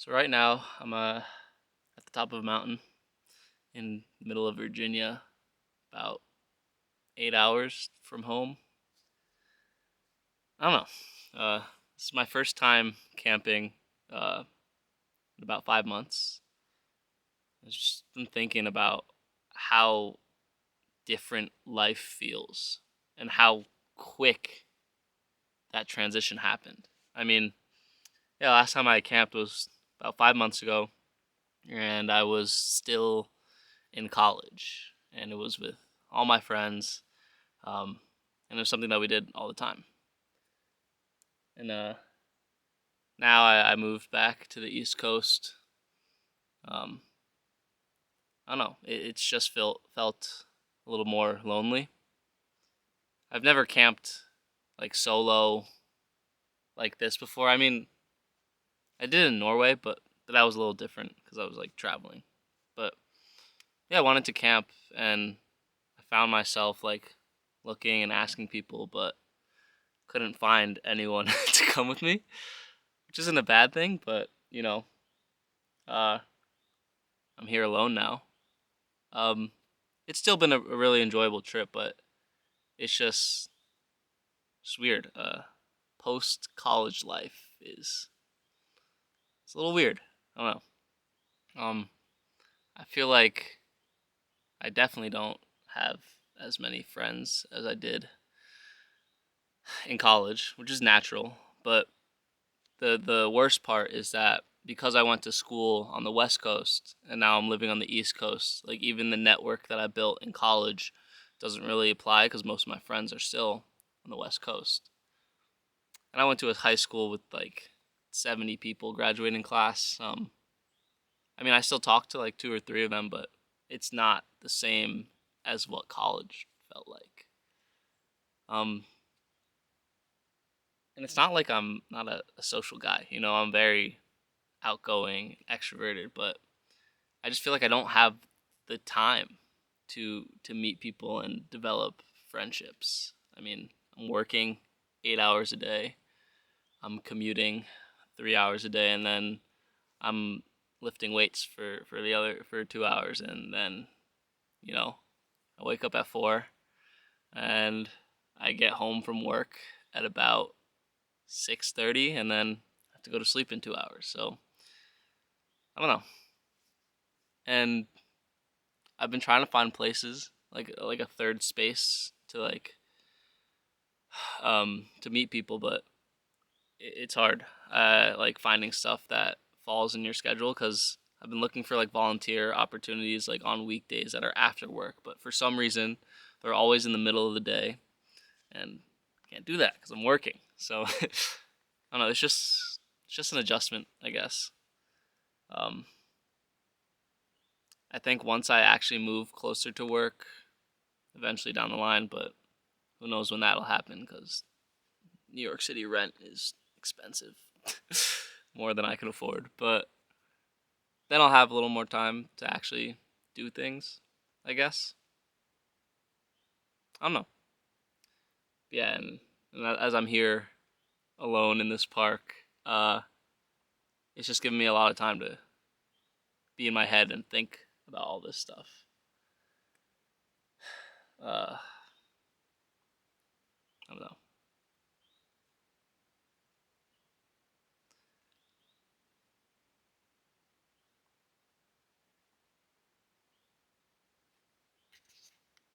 So right now I'm at the top of a mountain in the middle of Virginia, about 8 hours from home. I don't know. This is my first time camping uh, in about 5 months. I've just been thinking about how different life feels and how quick that transition happened. I mean, yeah, last time I camped was about 5 months ago, and I was still in college, and it was with all my friends, and it was something that we did all the time. And now I moved back to the East Coast. Um, I don't know. It's just felt a little more lonely. I've never camped like solo like this before. I mean, I did in Norway, but that was a little different because I was like traveling. But yeah, I wanted to camp, and I found myself like looking and asking people, but couldn't find anyone to come with me, which isn't a bad thing, but uh, I'm here alone now. Um, it's still been a really enjoyable trip, but it's just weird. Post college life is it's a little weird. I don't know. I feel like I definitely don't have as many friends as I did in college, which is natural. But the worst part is that because I went to school on the West Coast and now I'm living on the East Coast, like even the network that I built in college doesn't really apply because most of my friends are still on the West Coast. And I went to a high school with like 70 people graduating class. I mean, I still talk to like two or three of them, but it's not the same as what college felt like. Um, and it's not like I'm not a social guy. I'm very outgoing, extroverted, but I just feel like I don't have the time to meet people and develop friendships. I mean, I'm working 8 hours a day. I'm commuting 3 hours a day, and then I'm lifting weights for 2 hours, and then you know I wake up at 4, and I get home from work at about 6:30, and then I have to go to sleep in 2 hours. So I don't know, and I've been trying to find places like a third space to to meet people, but it's hard. Like finding stuff that falls in your schedule because I've been looking for like volunteer opportunities like on weekdays that are after work, but for some reason they're always in the middle of the day, and I can't do that because I'm working. So I don't know. It's just an adjustment, I guess. Um, I think once I actually move closer to work, eventually down the line, but who knows when that'll happen because New York City rent is expensive, more than I can afford. But then I'll have a little more time to actually do things, I guess. I don't know. Yeah, and as I'm here alone in this park, it's just giving me a lot of time to be in my head and think about all this stuff. Uh, I don't know.